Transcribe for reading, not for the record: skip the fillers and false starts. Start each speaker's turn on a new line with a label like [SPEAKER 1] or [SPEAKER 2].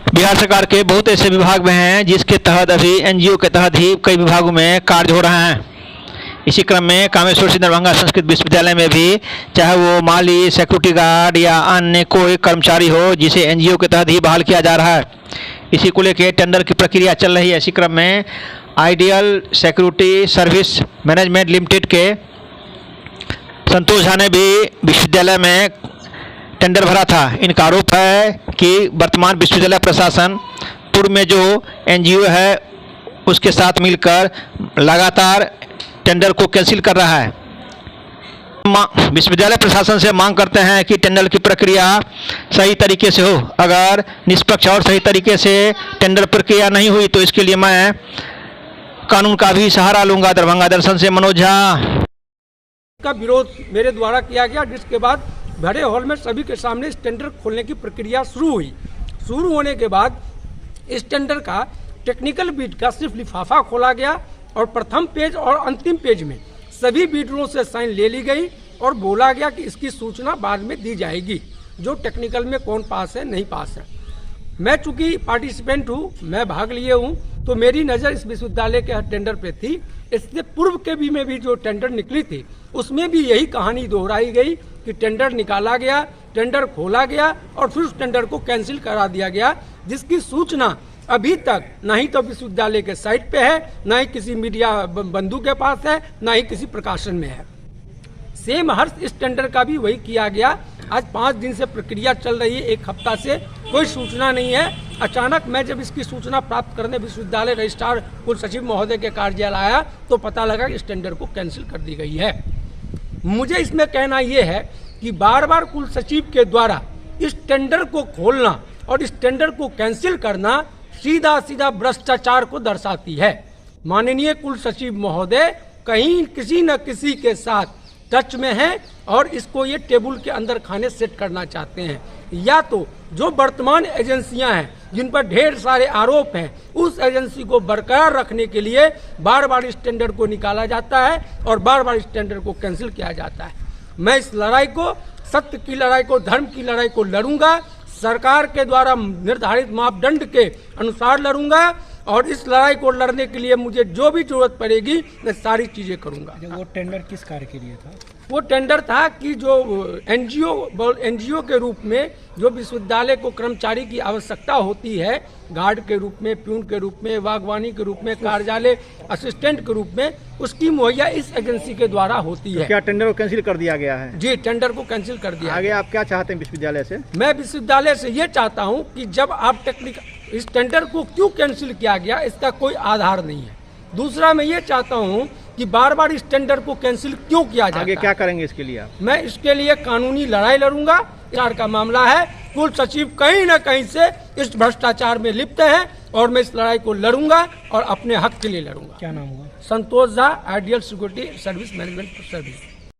[SPEAKER 1] बिहार सरकार के बहुत ऐसे विभाग में हैं जिसके तहत अभी एनजीओ के तहत ही कई विभागों में कार्य हो रहे हैं। इसी क्रम में कामेश्वर सिंह दरभंगा संस्कृत विश्वविद्यालय में भी चाहे वो माली, सिक्योरिटी गार्ड या अन्य कोई कर्मचारी हो जिसे एनजीओ के तहत ही बहाल किया जा रहा है, इसी को लेकर टेंडर की प्रक्रिया चल रही है। इसी क्रम में ideal security service management limited के संतोष झा ने भी विश्वविद्यालय में टेंडर भरा था। इनका आरोप है कि वर्तमान विश्वविद्यालय प्रशासन पूर्व में जो एनजीओ है उसके साथ मिलकर लगातार टेंडर को कैंसिल कर रहा है। विश्वविद्यालय प्रशासन से मांग करते हैं कि टेंडर की प्रक्रिया सही तरीके से हो। अगर निष्पक्ष और सही तरीके से टेंडर प्रक्रिया नहीं हुई तो इसके लिए मैं कानून का भी सहारा लूंगा। दरभंगा दर्शन से मनोज झा।
[SPEAKER 2] का विरोध मेरे द्वारा किया गया, जिसके बाद भरे हॉल में सभी के सामने इस टेंडर खोलने की प्रक्रिया शुरू हुई। शुरू होने के बाद इस टेंडर का टेक्निकल बिड का सिर्फ लिफाफा खोला गया और प्रथम पेज और अंतिम पेज में सभी बिडरों से साइन ले ली गई और बोला गया कि इसकी सूचना बाद में दी जाएगी, जो टेक्निकल में कौन पास है नहीं पास है। मैं चूंकि पार्टिसिपेंट हूँ, मैं भाग लिए हूँ, तो मेरी नज़र इस विश्वविद्यालय के टेंडर पे थी। इससे पूर्व के भी में भी जो टेंडर निकली थी उसमें भी यही कहानी दोहराई गई कि टेंडर निकाला गया, टेंडर खोला गया और फिर उस टेंडर को कैंसिल करा दिया गया, जिसकी सूचना अभी तक ना ही तो विश्वविद्यालय के साइट पे है, ना ही किसी मीडिया बंधु के पास है, ना ही किसी प्रकाशन में है। सेम हर्ष इस टेंडर का भी वही किया गया। आज 5 दिन से प्रक्रिया चल रही है, 1 हफ्ता से कोई सूचना नहीं है। अचानक मैं जब इसकी सूचना प्राप्त करने विश्वविद्यालय रजिस्ट्रार कुल सचिव महोदय के कार्यालय आया तो पता लगा कि इस टेंडर को कैंसिल कर दी गई है। मुझे इसमें कहना यह है कि बार बार कुल सचिव के द्वारा इस टेंडर को खोलना और इस टेंडर को कैंसिल करना सीधा सीधा भ्रष्टाचार को दर्शाती है। माननीय कुल सचिव महोदय कहीं किसी न किसी के साथ टच में हैं और इसको ये टेबल के अंदर खाने सेट करना चाहते हैं, या तो जो वर्तमान एजेंसियां हैं जिन पर ढेर सारे आरोप हैं उस एजेंसी को बरकरार रखने के लिए बार बार इस टेंडर को निकाला जाता है और बार बार इस टेंडर को कैंसिल किया जाता है। मैं इस लड़ाई को, सत्य की लड़ाई को, धर्म की लड़ाई को लड़ूंगा, सरकार के द्वारा निर्धारित मापदंड के अनुसार लड़ूंगा और इस लड़ाई को लड़ने के लिए मुझे जो भी जरूरत पड़ेगी मैं सारी चीजें करूंगा।
[SPEAKER 3] वो टेंडर किस कार्य के लिए था?
[SPEAKER 2] वो टेंडर था कि जो एनजीओ के रूप में जो विश्वविद्यालय को कर्मचारी की आवश्यकता होती है, गार्ड के रूप में, प्यून के रूप में, बागवानी के रूप में, कार्यालय असिस्टेंट के रूप में, उसकी मुहैया इस एजेंसी के द्वारा होती है।
[SPEAKER 3] क्या टेंडर को कैंसिल कर दिया गया है?
[SPEAKER 2] जी, टेंडर को कैंसिल कर दिया।
[SPEAKER 3] आगे आप क्या चाहते हैं विश्वविद्यालय से?
[SPEAKER 2] मैं विश्वविद्यालय से ये चाहता हूँ कि जब आप इस टेंडर को क्यों कैंसिल किया गया इसका कोई आधार नहीं है। दूसरा, मैं ये चाहता हूँ कि बार बार इस टेंडर को कैंसिल क्यों किया जाता है।
[SPEAKER 3] आगे क्या करेंगे इसके लिए आप?
[SPEAKER 2] मैं इसके लिए कानूनी लड़ाई लड़ूंगा। सरकार का मामला है, कुल सचिव कहीं न कहीं से इस भ्रष्टाचार में लिप्त है और मैं इस लड़ाई को लड़ूंगा और अपने हक के लिए लड़ूंगा।
[SPEAKER 3] क्या नाम हुआ?
[SPEAKER 2] Santosh Jha, ideal security service management service.